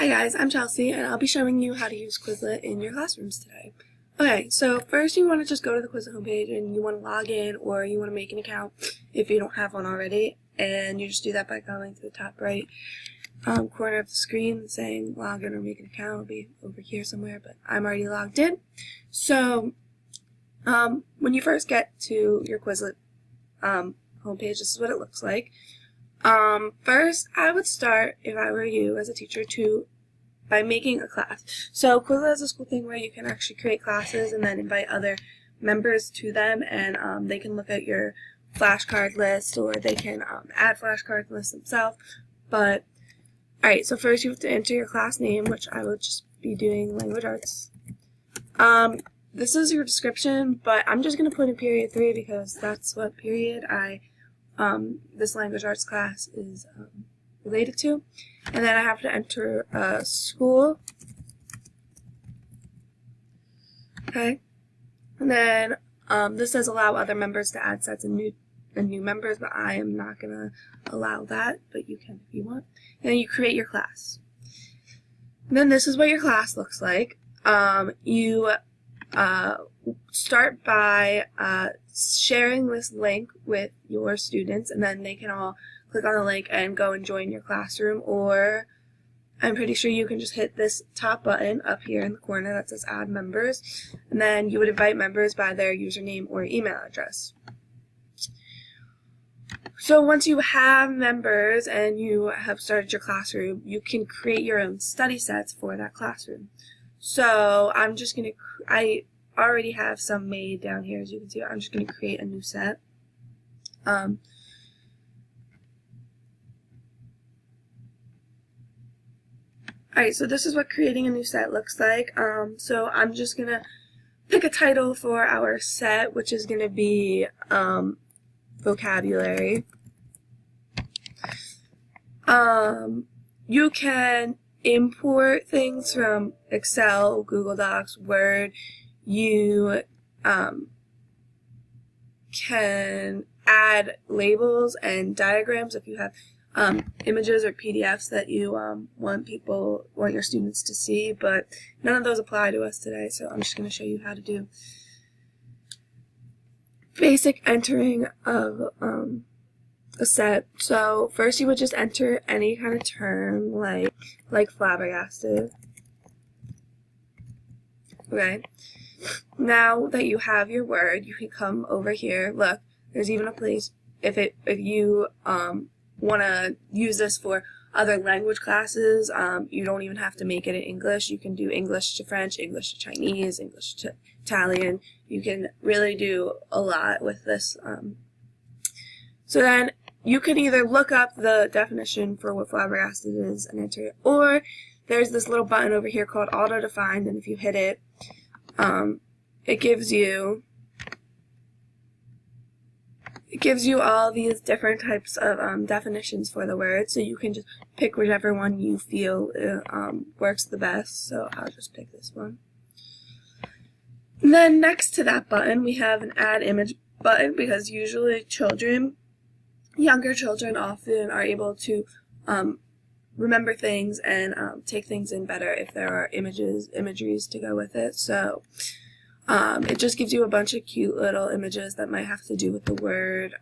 Hi guys, I'm Chelsea and I'll be showing you how to use Quizlet in your classrooms today. Okay, so first you want to just go to the Quizlet homepage and you want to log in or you want to make an account if you don't have one already, and you just do that by going to the top right corner of the screen saying log in or make an account. It'll be over here somewhere, but I'm already logged in. So when you first get to your Quizlet homepage, this is what it looks like. First, I would start, if I were you as a teacher, by making a class. So Quizlet has this cool thing where you can actually create classes and then invite other members to them, and they can look at your flashcard list, or they can add flashcard lists themselves. But alright, so first you have to enter your class name, which I would just be doing language arts. This is your description, but I'm just going to put in period 3 because that's what period this language arts class is related to. And then I have to enter school. Okay. And then this says allow other members to add sets and new members, but I am not going to allow that, but you can if you want. And then you create your class. And then this is what your class looks like. You start by sharing this link with your students, and then they can all click on the link and go and join your classroom, or I'm pretty sure you can just hit this top button up here in the corner that says add members, and then you would invite members by their username or email address. So once you have members and you have started your classroom, you can create your own study sets for that classroom. So I'm just going to, I already have some made down here, as you can see. I'm just going to create a new set. Alright, so this is what creating a new set looks like. So I'm just going to pick a title for our set, which is going to be vocabulary. You can import things from Excel, Google Docs, Word. You can add labels and diagrams if you have images or PDFs that you want your students to see, but none of those apply to us today, so I'm just going to show you how to do basic entering of a set. So first you would just enter any kind of term like flabbergasted. Okay. Now that you have your word, you can come over here. Look, there's even a place if you want to use this for other language classes. You don't even have to make it in English. You can do English to French, English to Chinese, English to Italian. You can really do a lot with this. So then you can either look up the definition for what flabbergasted is and enter it, or there's this little button over here called auto-defined, and if you hit it, it gives you all these different types of definitions for the word, so you can just pick whichever one you feel works the best. So I'll just pick this one. And then next to that button we have an add image button, because usually younger children often are able to remember things and take things in better if there are imageries to go with it. So it just gives you a bunch of cute little images that might have to do with the word,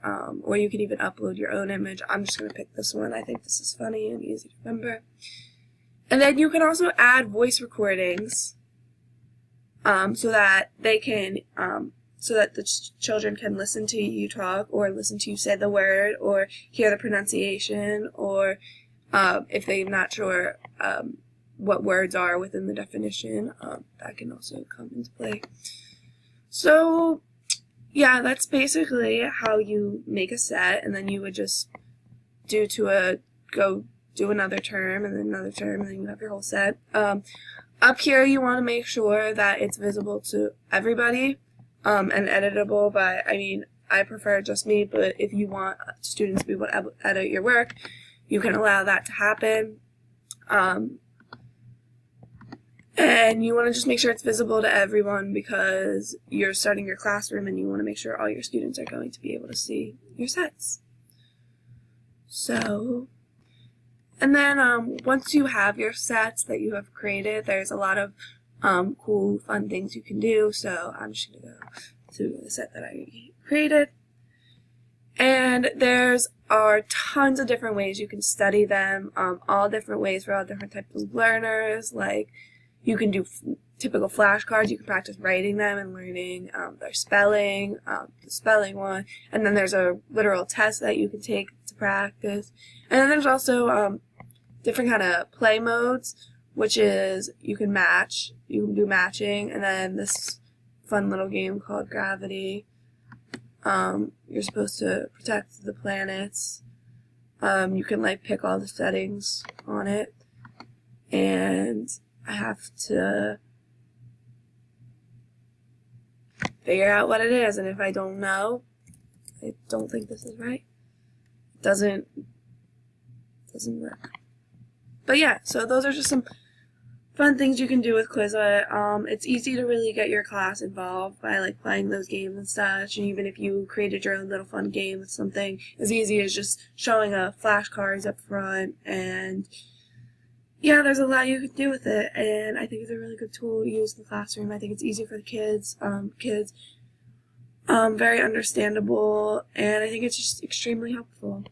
or you can even upload your own image. I'm just going to pick this one. I think this is funny and easy to remember. And then you can also add voice recordings so that they can so that the children can listen to you talk, or listen to you say the word, or hear the pronunciation, or if they're not sure what words are within the definition, that can also come into play. So yeah, that's basically how you make a set, and then you would just go do another term and then another term, and then you have your whole set. Up here you want to make sure that it's visible to everybody and editable by, I prefer just me, but if you want students to be able to edit your work, you can allow that to happen. And you want to just make sure it's visible to everyone, because you're starting your classroom and you want to make sure all your students are going to be able to see your sets. So And then once you have your sets that you have created, there's a lot of cool, fun things you can do. So I'm just going to go to the set that I created. And there's are tons of different ways you can study them, all different ways for all different types of learners. Like you can do typical flashcards, you can practice writing them and learning their spelling, the spelling one, and then there's a literal test that you can take to practice. And then there's also different kind of play modes, which is you can do matching, and then this fun little game called Gravity. You're supposed to protect the planets. You can like pick all the settings on it, and I have to figure out what it is, and if I don't know, I don't think this is right. It doesn't work. But yeah, so those are just some fun things you can do with Quizlet. It's easy to really get your class involved by like playing those games and such, and even if you created your own little fun game with something as easy as just showing flashcards up front, and yeah, there's a lot you can do with it, and I think it's a really good tool to use in the classroom. I think it's easy for the kids, very understandable, and I think it's just extremely helpful.